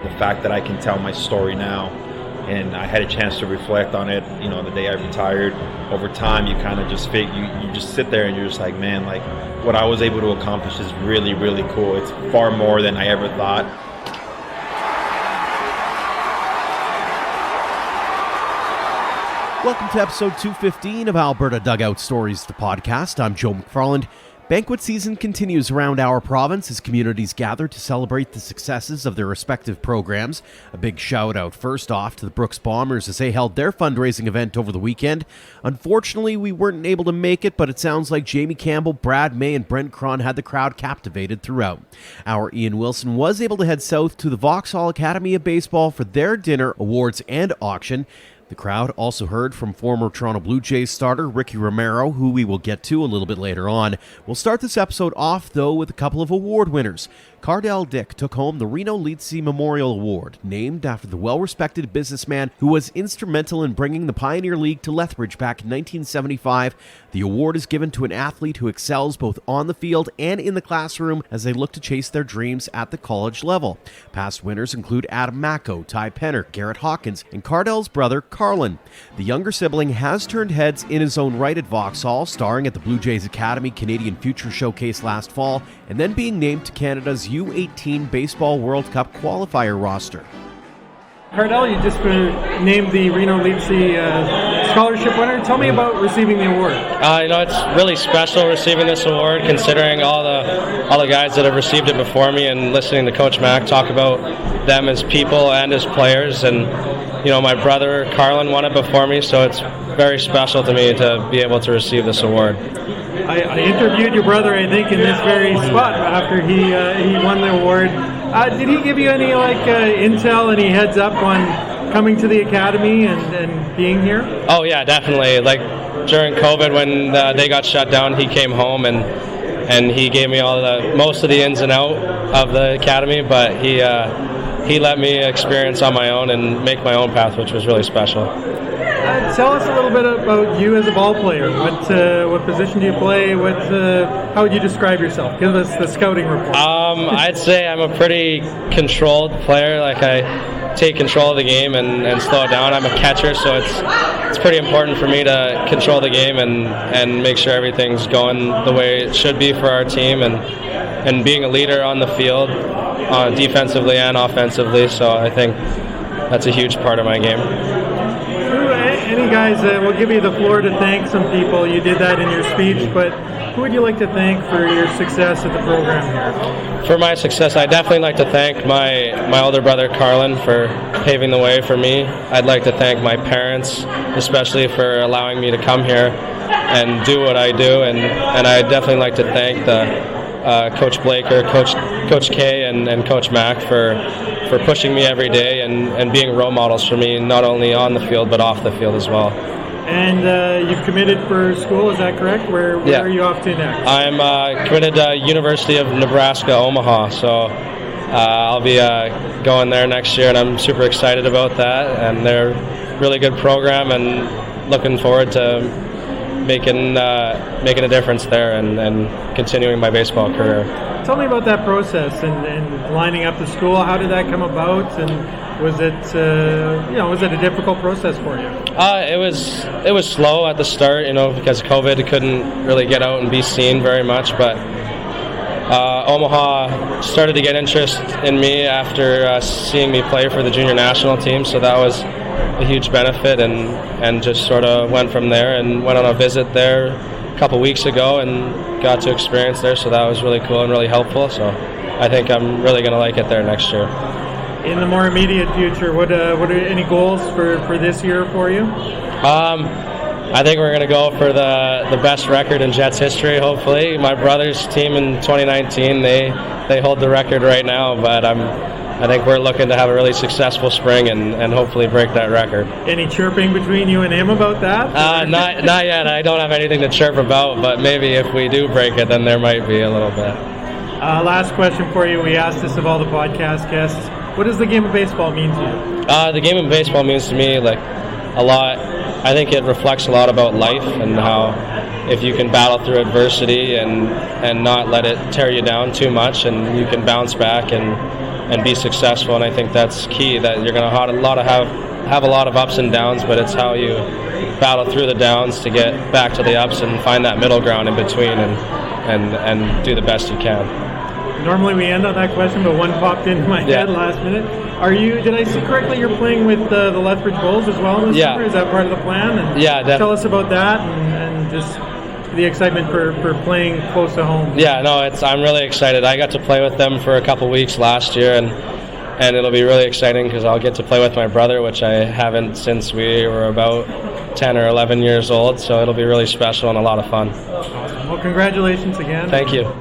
The fact that I can tell my story now, and I had a chance to reflect on it, the day I retired. Over time, you kind of just you just sit there and you're just like, man, like what I was able to accomplish is really, really cool. It's far more than I ever thought. Welcome to episode 215 of Alberta Dugout Stories, the podcast. I'm Joe McFarland. Banquet season continues around our province as communities gather to celebrate the successes of their respective programs. A big shout out first off to the Brooks Bombers as they held their fundraising event over the weekend. Unfortunately, we weren't able to make it, but it sounds like Jamie Campbell, Brad May, and Brent Cron had the crowd captivated throughout. Our Ian Wilson was able to head south to the Vauxhall Academy of Baseball for their dinner, awards, and auction. The crowd also heard from former Toronto Blue Jays starter Ricky Romero, who we will get to a little bit later on. We'll start this episode off, though, with a couple of award winners. Cardel Dick took home the Reno Lizzi Memorial Award, named after the well-respected businessman who was instrumental in bringing the Pioneer League to Lethbridge back in 1975. The award is given to an athlete who excels both on the field and in the classroom as they look to chase their dreams at the college level. Past winners include Adam Macko, Ty Penner, Garrett Hawkins, and Cardel's brother, Carlin. The younger sibling has turned heads in his own right at Vauxhall, starring at the Blue Jays Academy Canadian Future Showcase last fall, and then being named to Canada's U18 Baseball World Cup qualifier roster. Cardel, you just named the Reno Lizzi scholarship winner. Tell me about receiving the award. It's really special receiving this award, considering all the guys that have received it before me, and listening to Coach Mack talk about them as people and as players. And my brother Carlin won it before me, so it's very special to me to be able to receive this award. I interviewed your brother, I think, in this very spot after he won the award. Did he give you any intel, any heads up on coming to the academy and being here? Oh yeah, definitely. Like during COVID when they got shut down, he came home and he gave me most of the ins and out of the academy, but he let me experience on my own and make my own path, which was really special. Tell us a little bit about you as a ball player. What position do you play? How would you describe yourself? Give us the scouting report. I'd say I'm a pretty controlled player. Like I take control of the game and slow it down. I'm a catcher, so it's pretty important for me to control the game and make sure everything's going the way it should be for our team, and being a leader on the field, defensively and offensively. So I think that's a huge part of my game. Any guys, we'll give you the floor to thank some people. You did that in your speech, but who would you like to thank for your success at the program here? For my success, I'd definitely like to thank my older brother Carlin for paving the way for me. I'd like to thank my parents, especially for allowing me to come here and do what I do, and I'd definitely like to thank Coach Blaker, Coach K, and Coach Mack for pushing me every day and being role models for me, not only on the field but off the field as well. And you've committed for school, is that correct? Where are you off to next? I'm committed to University of Nebraska, Omaha, so I'll be going there next year, and I'm super excited about that, and they're a really good program, and looking forward to making a difference there and continuing my baseball career. Tell me about that process and lining up the school. How did that come about, and was it a difficult process for you? It was slow at the start, because COVID couldn't really get out and be seen very much, but Omaha started to get interest in me after seeing me play for the junior national team, so that was a huge benefit, and just sort of went from there and went on a visit there a couple weeks ago and got to experience there, so that was really cool and really helpful. So I think I'm really going to like it there next year. In the more immediate future, what are any goals for this year for you? I think we're going to go for the best record in Jets history, hopefully. My brother's team in 2019, they hold the record right now, but I think we're looking to have a really successful spring and hopefully break that record. Any chirping between you and him about that? Not yet. I don't have anything to chirp about, but maybe if we do break it, then there might be a little bit. Last question for you. We asked this of all the podcast guests. What does the game of baseball mean to you? The game of baseball means to me a lot. I think it reflects a lot about life and how if you can battle through adversity and not let it tear you down too much, and you can bounce back and be successful. And I think that's key, that you're going to have a lot of ups and downs, but it's how you battle through the downs to get back to the ups and find that middle ground in between and do the best you can. Normally we end on that question, but one popped into my head last minute. Did I see correctly, you're playing with the Lethbridge Bulls as well this summer? Is that part of the plan? And tell us about that and just the excitement for playing close to home. Yeah, no, I'm really excited. I got to play with them for a couple weeks last year, and it'll be really exciting because I'll get to play with my brother, which I haven't since we were about 10 or 11 years old, so it'll be really special and a lot of fun. Awesome. Well, congratulations again. Thank you.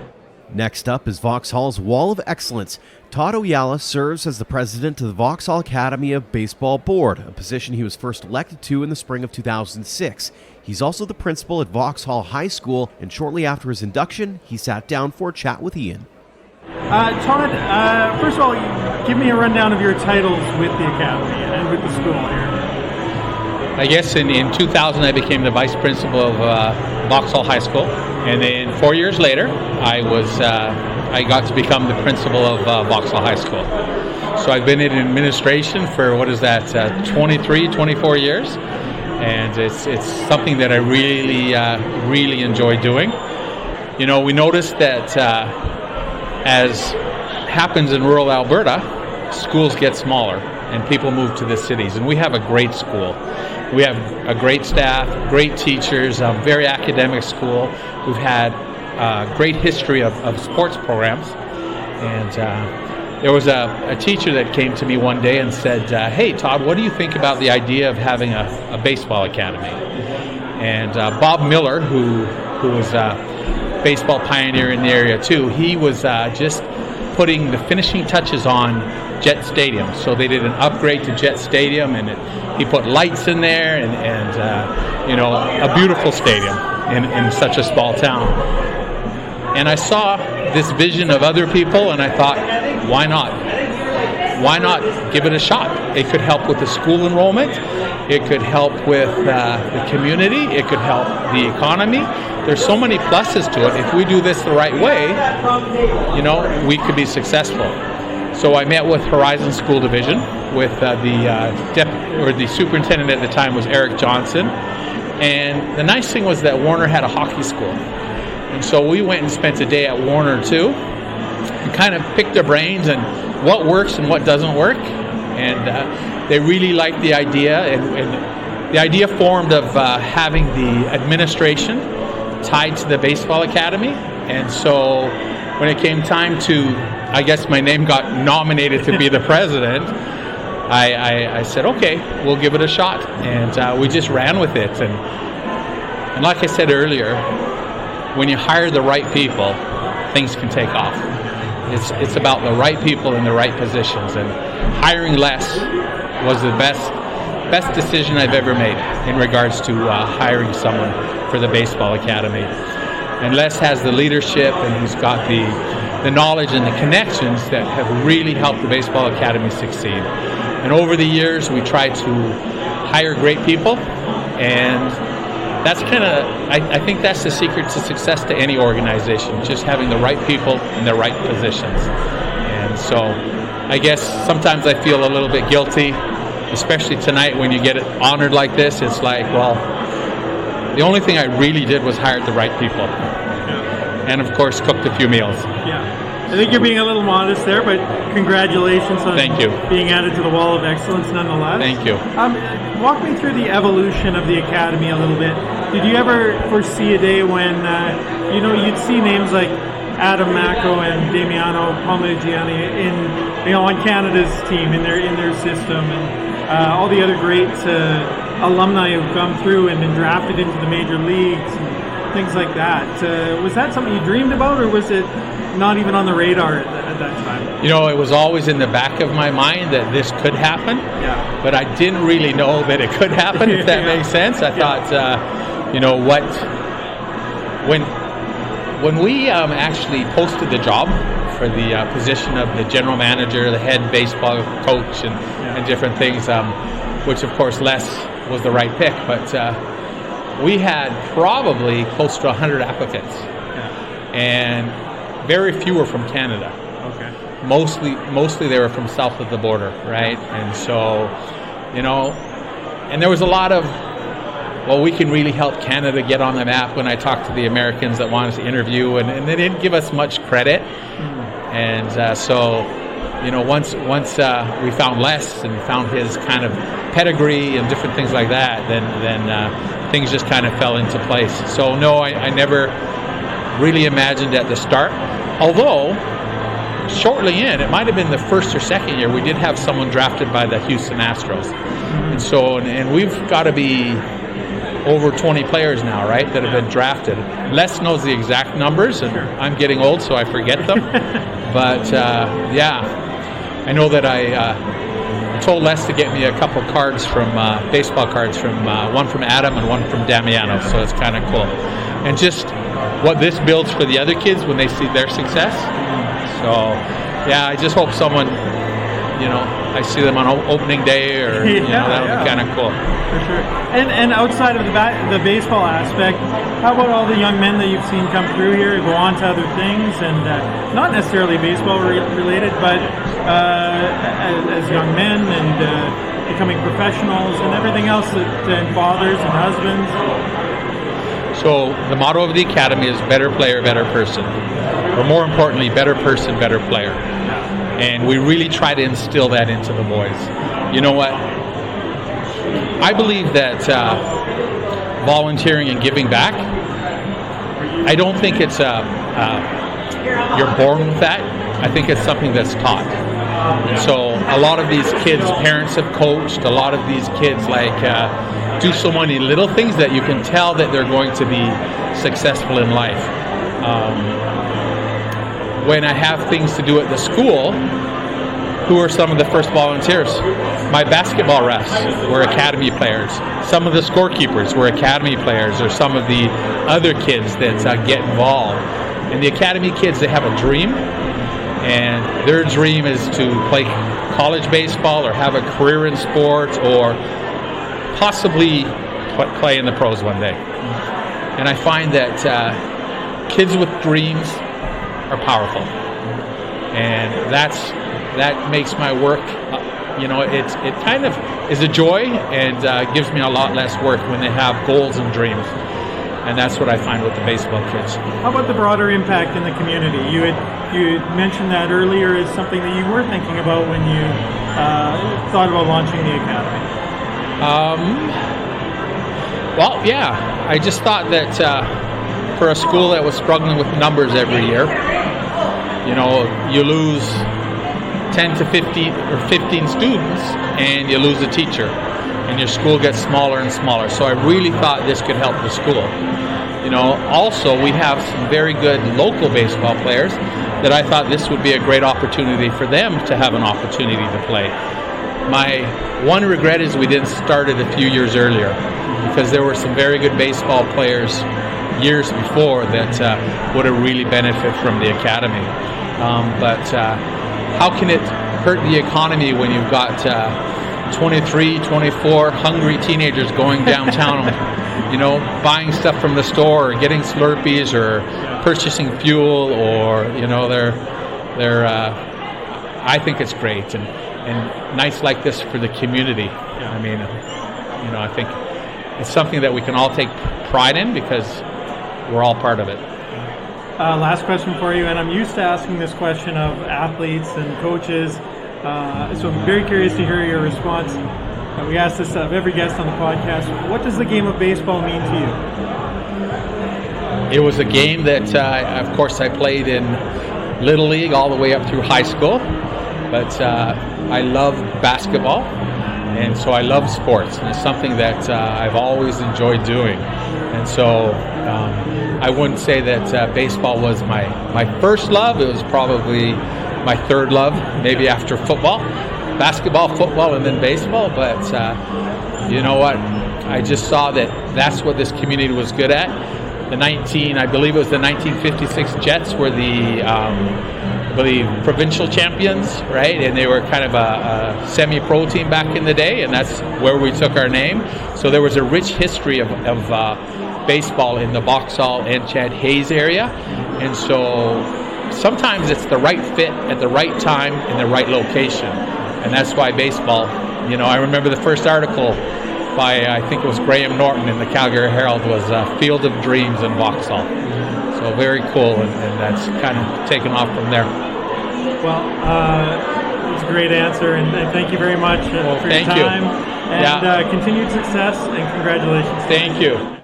Next up is Vauxhall's Wall of Excellence. Todd Ojala serves as the president of the Vauxhall Academy of Baseball Board, a position he was first elected to in the spring of 2006. He's also the principal at Vauxhall High School, and shortly after his induction, he sat down for a chat with Ian. Todd, first of all, give me a rundown of your titles with the Academy and with the school here. I guess in 2000 I became the vice principal of Vauxhall High School, and then 4 years later I got to become the principal of Vauxhall High School. So I've been in administration for 24 years, and it's something that I really enjoy doing. You know, we noticed that as happens in rural Alberta, schools get smaller and people move to the cities, and we have a great school. We have a great staff, great teachers, a very academic school. We've had a great history of sports programs. And there was a teacher that came to me one day and said, hey, Todd, what do you think about the idea of having a baseball academy? And Bob Miller, who was a baseball pioneer in the area too, he was just putting the finishing touches on Jet Stadium. So they did an upgrade to Jet Stadium, and he put lights in there and a beautiful stadium in such a small town. And I saw this vision of other people, and I thought, why not? Why not give it a shot? It could help with the school enrollment. It could help with the community. It could help the economy. There's so many pluses to it. If we do this the right way, we could be successful. So I met with Horizon School Division with the superintendent at the time was Eric Johnson. And the nice thing was that Warner had a hockey school. And so we went and spent a day at Warner too, and kind of picked their brains and what works and what doesn't work. And they really liked the idea, and the idea formed of having the administration tied to the Baseball Academy. And so when it came time to, I guess my name got nominated to be the president, I said, okay, we'll give it a shot. And we just ran with it. And like I said earlier, when you hire the right people, things can take off. It's about the right people in the right positions. And hiring Les was the best decision I've ever made in regards to hiring someone for the Baseball Academy. And Les has the leadership, and he's got the knowledge and the connections that have really helped the Baseball Academy succeed. And over the years, we try to hire great people, and that's I think that's the secret to success to any organization, just having the right people in the right positions. And so I guess sometimes I feel a little bit guilty, especially tonight when you get it honored like this. It's like, well, the only thing I really did was hire the right people. And of course, cooked a few meals. Yeah. I think you're being a little modest there, but congratulations on being added to the Wall of Excellence nonetheless. Thank you. Walk me through the evolution of the Academy a little bit. Did you ever foresee a day when, you'd see names like Adam Macco and Damiano Palmigiani on Canada's team, in their system, and all the other great alumni who've come through and been drafted into the major leagues and things like that. Was that something you dreamed about, or was it not even on the radar at that time? It was always in the back of my mind that this could happen, but I didn't really know that it could happen, if that makes sense. I thought, when we actually posted the job for the position of the general manager, the head baseball coach, and different things, which of course Les was the right pick, but we had probably close to 100 applicants, and very few were from Canada. Okay. Mostly they were from south of the border, right? And so, and there was a lot of, well, we can really help Canada get on the map when I talked to the Americans that wanted to interview, and they didn't give us much credit. And so, once we found Les and found his kind of pedigree and different things like that, then things just kind of fell into place. So no, I never really imagined at the start, although shortly in, it might have been the first or second year, we did have someone drafted by the Houston Astros. And so, and we've got to be over 20 players now, right, that have been drafted. Les knows the exact numbers, and I'm getting old, so I forget them. But, I know that I told Les to get me a couple cards from, baseball cards from, one from Adam and one from Damiano, so it's kind of cool. And just what this builds for the other kids when they see their success. So, I just hope someone, I see them on opening day, or that'll be kind of cool. For sure. And outside of the baseball aspect, how about all the young men that you've seen come through here, go on to other things, and not necessarily baseball related, but as young men and becoming professionals and everything else, and fathers and husbands? So the motto of the Academy is better player, better person. Or more importantly, better person, better player. And we really try to instill that into the boys. You know what? I believe that volunteering and giving back, I don't think it's you're born with that. I think it's something that's taught. So a lot of these kids' parents have coached. A lot of these kids do so many little things that you can tell that they're going to be successful in life. When I have things to do at the school, who are some of the first volunteers? My basketball refs were academy players. Some of the scorekeepers were academy players, or some of the other kids that get involved. And the academy kids, they have a dream, and their dream is to play college baseball or have a career in sports, or possibly play in the pros one day. And I find that kids with dreams are powerful, and that makes my work, it kind of is a joy, and gives me a lot less work when they have goals and dreams. And that's what I find with the baseball kids. How about the broader impact in the community? You had mentioned that earlier as something that you were thinking about when you thought about launching the Academy. I just thought that for a school that was struggling with numbers every year, you lose 10 to 15 or 15 students, and you lose a teacher, and your school gets smaller and smaller. So I really thought this could help the school. Also, we have some very good local baseball players that I thought this would be a great opportunity for them to have an opportunity to play. My one regret is we didn't start it a few years earlier, because there were some very good baseball players years before that would have really benefited from the Academy. But how can it hurt the economy when you've got 23, 24 hungry teenagers going downtown, buying stuff from the store, or getting Slurpees, or purchasing fuel, or, I think it's great, and nights like this for the community. I mean, I think it's something that we can all take pride in, because we're all part of it. Last question for you, and I'm used to asking this question of athletes and coaches, so I'm very curious to hear your response. We ask this of every guest on the podcast. What does the game of baseball mean to you? It was a game that, of course, I played in Little League all the way up through high school, but I love basketball, and so I love sports, and it's something that I've always enjoyed doing. And so I wouldn't say that baseball was my first love. It was probably my third love, maybe after football. Basketball, football, and then baseball. But you know what? I just saw that that's what this community was good at. I believe it was the 1956 Jets were the I believe, provincial champions, right? And they were kind of a semi-pro team back in the day, and that's where we took our name. So there was a rich history of baseball in the Vauxhall and Chad Hayes area. And so sometimes it's the right fit at the right time in the right location. And that's why baseball, I remember the first article by, I think it was Graham Norton in the Calgary Herald, was Field of Dreams in Vauxhall. So very cool, and that's kind of taken off from there. Well, it's a great answer, and thank you very much for your time. And continued success, and congratulations. Thank you.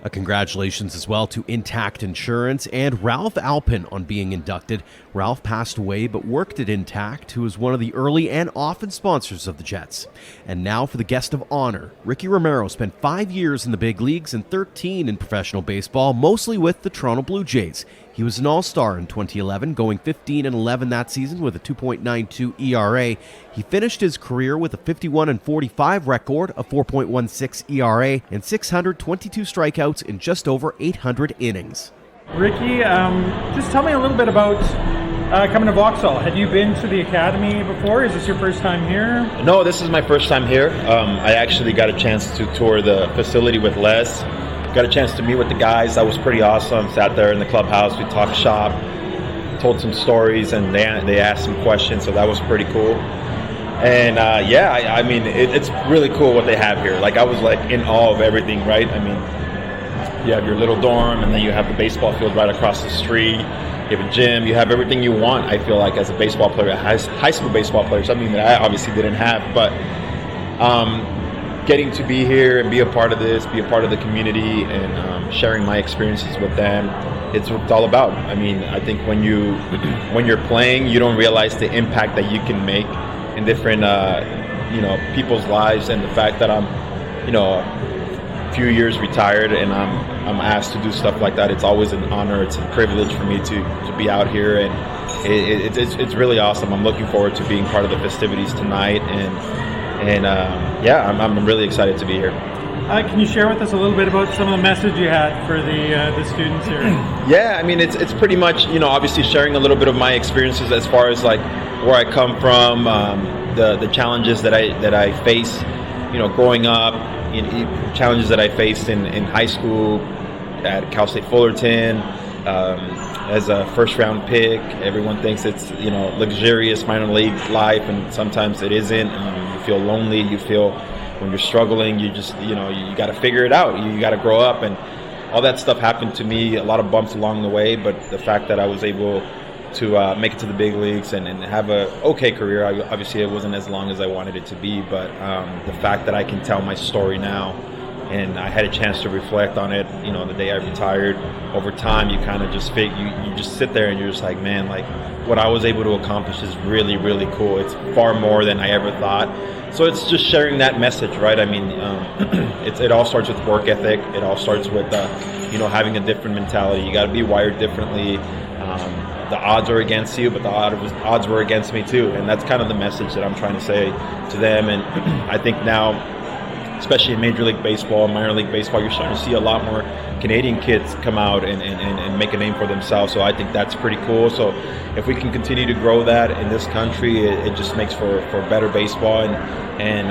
Congratulations as well to Intact Insurance and Ralph Alpin on being inducted. Ralph passed away but worked at Intact, who was one of the early and often sponsors of the Jets. And now for the guest of honor. Ricky Romero spent 5 years in the big leagues and 13 in professional baseball, mostly with the Toronto Blue Jays. He was an all-star in 2011, going 15-11 that season with a 2.92 ERA. He finished his career with a 51-45 record, a 4.16 ERA, and 622 strikeouts in just over 800 innings. Ricky, just tell me a little bit about coming to Vauxhall. Had you been to the academy before? Is this your first time here? No, this is my first time here. I actually got a chance to tour the facility with Les. Got a chance to meet with the guys. That was pretty awesome. Sat there in the clubhouse. We talked shop, told some stories, and they asked some questions, so that was pretty cool. And I mean, it's really cool what they have here. Like, I was like in awe of everything, right? I mean, you have your little dorm, and then you have the baseball field right across the street. You have a gym. You have everything you want, I feel like, as a baseball player, a high school baseball player, something that I obviously didn't have. But getting to be here and be a part of this, be a part of the community, and sharing my experiences with them, it's what it's all about. I mean, I think when you're playing, you don't realize the impact that you can make in different people's lives. And the fact that I'm a few years retired and I'm asked to do stuff like that, it's always an honor. It's a privilege for me to be out here, and it's really awesome. I'm looking forward to being part of the festivities tonight, and I'm really excited to be here. Can you share with us a little bit about some of the message you had for the students here? Yeah, I mean, it's pretty much, obviously sharing a little bit of my experiences as far as like where I come from, the challenges that I face, growing up, challenges that I faced in high school at Cal State Fullerton. As a first-round pick, everyone thinks it's luxurious minor league life, and sometimes it isn't. You feel lonely. You feel when you're struggling, you just you got to figure it out. You got to grow up, and all that stuff happened to me. A lot of bumps along the way, but the fact that I was able to make it to the big leagues and have a okay career. Obviously, it wasn't as long as I wanted it to be, but the fact that I can tell my story now, and I had a chance to reflect on it, the day I retired. Over time, you kind of just you just sit there and you're just like, man, like what I was able to accomplish is really, really cool. It's far more than I ever thought. So it's just sharing that message, right? I mean, it all starts with work ethic. It all starts with, having a different mentality. You got to be wired differently. The odds are against you, but the odds were against me too. And that's kind of the message that I'm trying to say to them. And I think now, especially in Major League Baseball, minor league baseball, you're starting to see a lot more Canadian kids come out and make a name for themselves. So I think that's pretty cool. So if we can continue to grow that in this country, it just makes for better baseball. And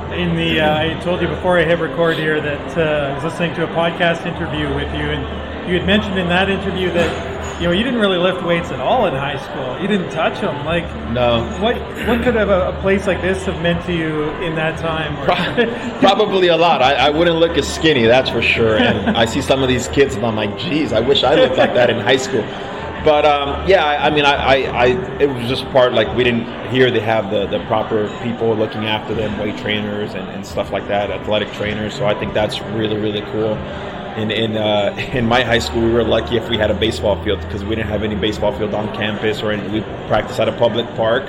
I told you before I hit record here that I was listening to a podcast interview with you, and you had mentioned in that interview that you didn't really lift weights at all in high school. You didn't touch them. Like, no. What could have a place like this have meant to you in that time? Probably a lot. I wouldn't look as skinny, that's for sure. And I see some of these kids, and I'm like, geez, I wish I looked like that in high school. But it was just part, like, we didn't here. They have the proper people looking after them, weight trainers and stuff like that, athletic trainers. So I think that's really, really cool. In my high school, we were lucky if we had a baseball field, because we didn't have any baseball field on campus or anything. We practiced at a public park.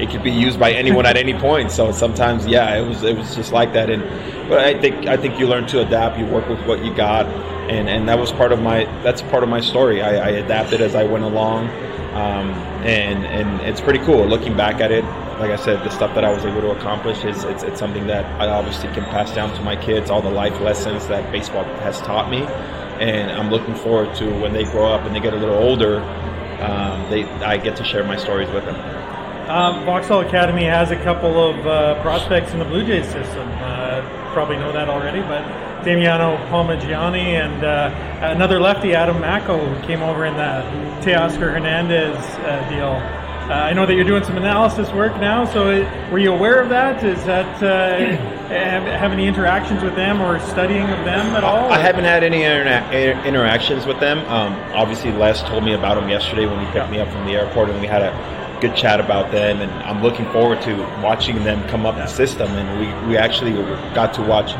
It could be used by anyone at any point. So sometimes, it was just like that. But I think you learn to adapt. You work with what you got, and that was part of my story. I adapted as I went along, and it's pretty cool looking back at it. Like I said, the stuff that I was able to accomplish it's something that I obviously can pass down to my kids, all the life lessons that baseball has taught me. and I'm looking forward to when they grow up and they get a little older, I get to share my stories with them. Vauxhall Academy has a couple of prospects in the Blue Jays system. Probably know that already, but Damiano Palmagiani and another lefty, Adam Macco, who came over in the Teoscar Hernandez deal. I know that you're doing some analysis work now, so were you aware of that? Is that have any interactions with them or studying of them at all? I haven't had any interactions with them. Obviously, Les told me about them yesterday when he picked me up from the airport, and we had a good chat about them, and I'm looking forward to watching them come up the system. And we actually got to watch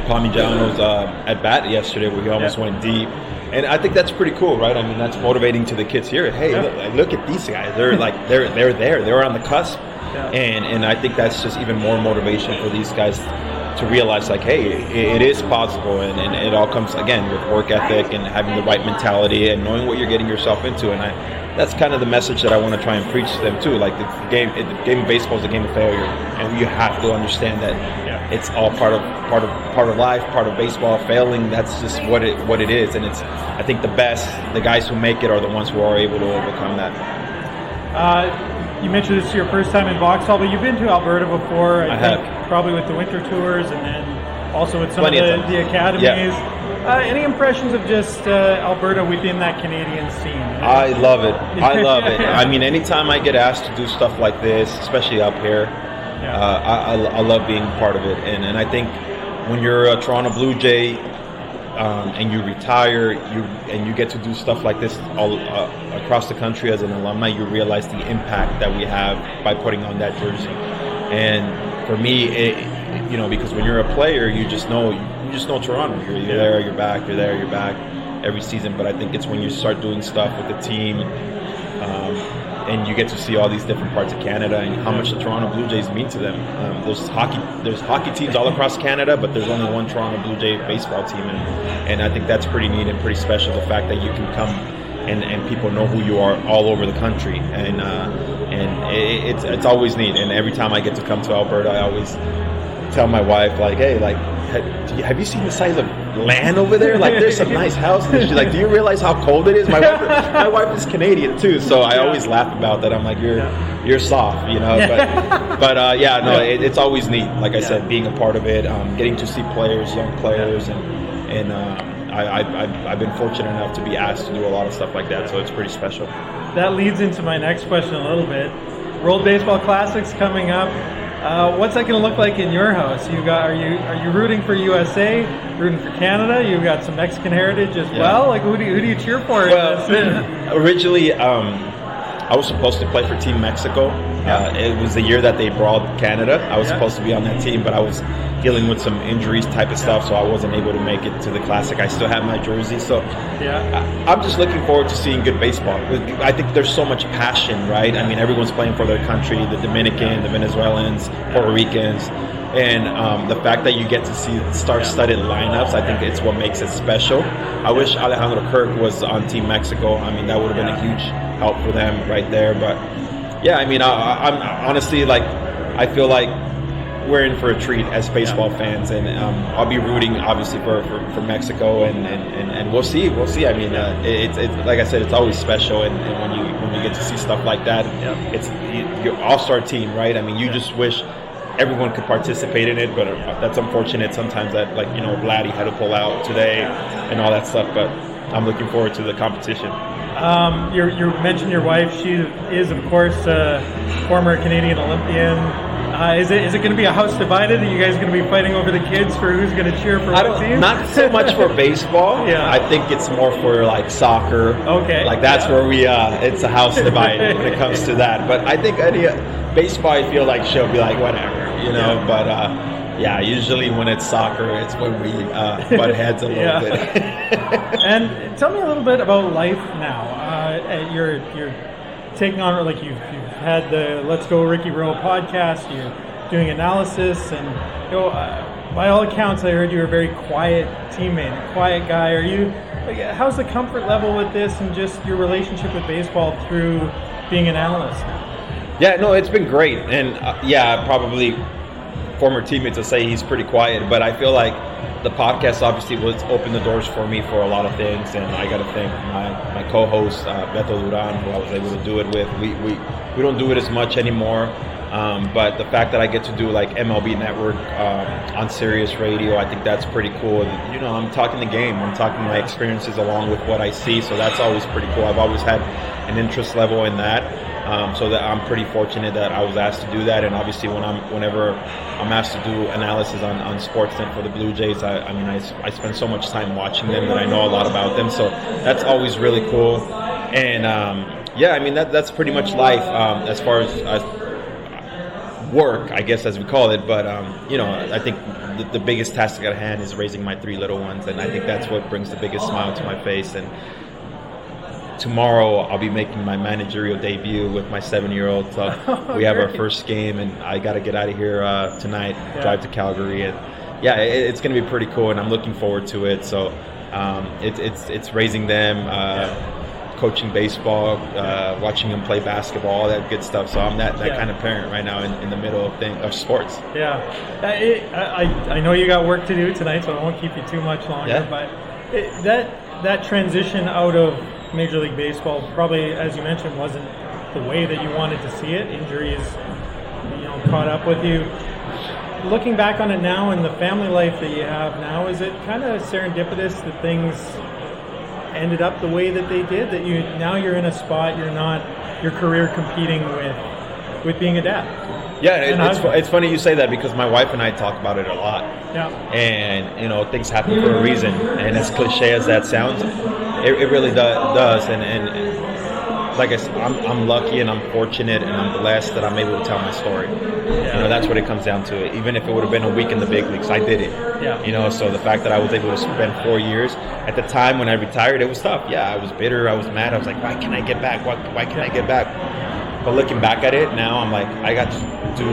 Palmigiano's at bat yesterday, where he almost went deep. And I think that's pretty cool, right? I mean, that's motivating to the kids here. Hey, look at these guys. They're they're there. They're on the cusp. Yeah. And I think that's just even more motivation for these guys to realize, like, hey, it is possible. And it all comes, again, with work ethic and having the right mentality and knowing what you're getting yourself into. And that's kind of the message that I want to try and preach to them, too. Like, the game of baseball is a game of failure. And you have to understand that it's all part of life, part of baseball. Failing, that's just what it is. And it's, I think the guys who make it are the ones who are able to overcome that. You mentioned this is your first time in Vauxhall, but you've been to Alberta before. I think have. Probably with the winter tours, and then also with some of the academies. Yeah. Any impressions of just Alberta within that Canadian scene? I love it. I mean, anytime I get asked to do stuff like this, especially up here, I love being part of it. And I think when you're a Toronto Blue Jay and you retire, and you get to do stuff like this all across the country as an alumni, you realize the impact that we have by putting on that jersey. And for me, because when you're a player, you just know Toronto. You're there, you're back. You're there, you're back every season. But I think it's when you start doing stuff with the team, and you get to see all these different parts of Canada and how much the Toronto Blue Jays mean to them. There's hockey teams all across Canada, but there's only one Toronto Blue Jay baseball team, and I think that's pretty neat and pretty special. The fact that you can come and people know who you are all over the country, and it's always neat. And every time I get to come to Alberta, I always tell my wife, like, hey, like, have you seen the size of land over there? Like, there's some nice houses. She's like, do you realize how cold it is? My wife is Canadian too, so I always laugh about that. I'm like, you're soft, but it's always neat. Like I said, being a part of it, getting to see young players, and I've been fortunate enough to be asked to do a lot of stuff like that, so it's pretty special. That leads into my next question a little bit. World Baseball Classics coming up. What's that going to look like in your house? Are you rooting for USA, rooting for Canada? You've got some Mexican heritage as well. Like, who do you cheer for? Well, originally, I was supposed to play for Team Mexico. It was the year that they brawled Canada. I was supposed to be on that team, but I was dealing with some injuries type of stuff, so I wasn't able to make it to the Classic. I still have my jersey, so I'm just looking forward to seeing good baseball. I think there's so much passion, right? I mean, everyone's playing for their country, the Dominican, the Venezuelans, Puerto Ricans, and the fact that you get to see star-studded lineups, I think it's what makes it special. I wish Alejandro Kirk was on Team Mexico. I mean, that would have been a huge help for them right there, but yeah, I mean, I'm honestly, like, I feel like we're in for a treat as baseball fans, and I'll be rooting obviously for Mexico, and we'll see. I mean, it's like I said, it's always special, and when you get to see stuff like that, it's your all-star team, right? I mean, you just wish everyone could participate in it, but that's unfortunate sometimes that, like, Vladdy had to pull out today and all that stuff, but I'm looking forward to the competition. You mentioned your wife. She is, of course, a former Canadian Olympian. Is it going to be a house divided? Are you guys going to be fighting over the kids for who's going to cheer for what team? Not so much for baseball. I think it's more for, like, soccer. Okay. Like, that's where it's a house divided when it comes to that. But I think baseball, I feel like she'll be like, whatever, But usually when it's soccer, it's when we butt heads a little bit. And tell me a little bit about life now. You're taking on, like, you've had the Let's Go Ricky Romero podcast. You're doing analysis, and by all accounts, I heard you're a very quiet teammate, a quiet guy. Are you? How's the comfort level with this, and just your relationship with baseball through being an analyst? Yeah, no, it's been great, and probably former teammates will say he's pretty quiet, but I feel like the podcast obviously was opened the doors for me for a lot of things, and I got to thank my co-host Beto Duran, who I was able to do it with. We don't do it as much anymore, but the fact that I get to do like MLB Network on Sirius Radio, I think that's pretty cool. You know, I'm talking the game, I'm talking my experiences along with what I see, so that's always pretty cool. I've always had an interest level in that. So that I'm pretty fortunate that I was asked to do that, and obviously whenever I'm asked to do analysis on sports for the Blue Jays, I spend so much time watching them that I know a lot about them. So that's always really cool, and that's pretty much life as far as work, I guess, as we call it. But I think the biggest task at hand is raising my 3 little ones, and I think that's what brings the biggest smile to my face. And tomorrow I'll be making my managerial debut with my 7-year-old. So we have our first game, and I got to get out of here tonight, drive to Calgary, and it's going to be pretty cool, and I'm looking forward to it. So it's raising them, coaching baseball, watching them play basketball, all that good stuff. So I'm that kind of parent right now in the middle of sports. Yeah, I know you got work to do tonight, so I won't keep you too much longer. But that transition out of Major League Baseball probably, as you mentioned, wasn't the way that you wanted to see it. Injuries, caught up with you. Looking back on it now and the family life that you have now, is it kind of serendipitous that things ended up the way that they did? That you're in a spot, you're not your career competing with being a dad. Yeah, it's funny you say that, because my wife and I talk about it a lot. Yeah. And things happen for a reason, and as cliche as that sounds, it really does. And like I said, I'm lucky and I'm fortunate and I'm blessed that I'm able to tell my story. Yeah. That's what it comes down to. Even if it would have been a week in the big leagues, I did it. Yeah. So the fact that I was able to spend 4 years, at the time when I retired, it was tough. Yeah, I was bitter, I was mad, I was like, why can't I get back? Why can't I get back? But looking back at it now, I'm like, I got to do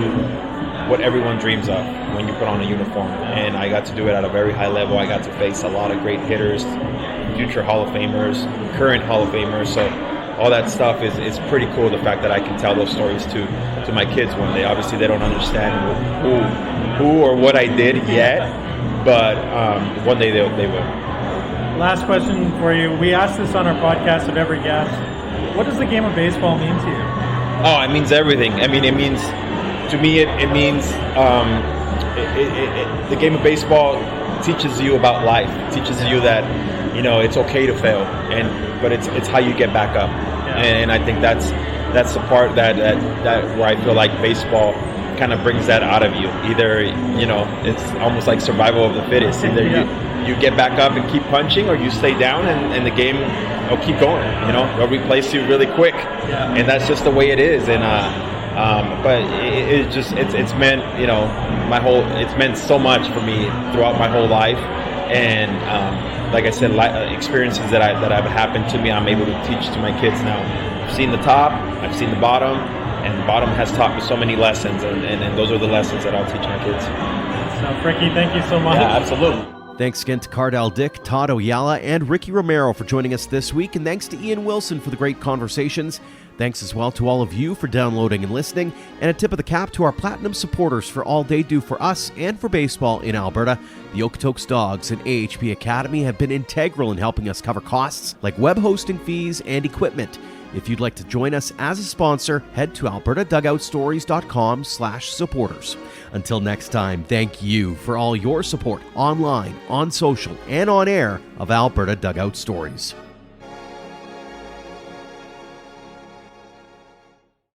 what everyone dreams of when you put on a uniform, and I got to do it at a very high level. I got to face a lot of great hitters, future Hall of Famers, current Hall of Famers. So all that stuff is pretty cool. The fact that I can tell those stories to my kids one day. Obviously, they don't understand who or what I did yet, but one day they will. Last question for you. We ask this on our podcast of every guest. What does the game of baseball mean to you? Oh, it means everything. I mean, it means, to me, it means the game of baseball teaches you about life. It teaches you that, it's okay to fail, but it's how you get back up. Yeah. And I think that's the part that where I feel like baseball kind of brings that out of you. Either, it's almost like survival of the fittest. Either you get back up and keep punching, or you stay down and the game will keep going. They'll replace you really quick. Yeah. And that's just the way it is. And but it's meant, it's meant so much for me throughout my whole life. And like I said, experiences that have happened to me, I'm able to teach to my kids now. I've seen the top, I've seen the bottom, and the bottom has taught me so many lessons, and those are the lessons that I'll teach my kids. So, Ricky, thank you so much. Yeah, absolutely. Thanks again to Cardel Dick, Todd Ojala, and Ricky Romero for joining us this week, and thanks to Ian Wilson for the great conversations. Thanks as well to all of you for downloading and listening, and a tip of the cap to our Platinum supporters for all they do for us and for baseball in Alberta. The Okotoks Dogs and AHP Academy have been integral in helping us cover costs like web hosting fees and equipment. If you'd like to join us as a sponsor, head to albertadugoutstories.com/supporters. Until next time, thank you for all your support online, on social, and on air of Alberta Dugout Stories.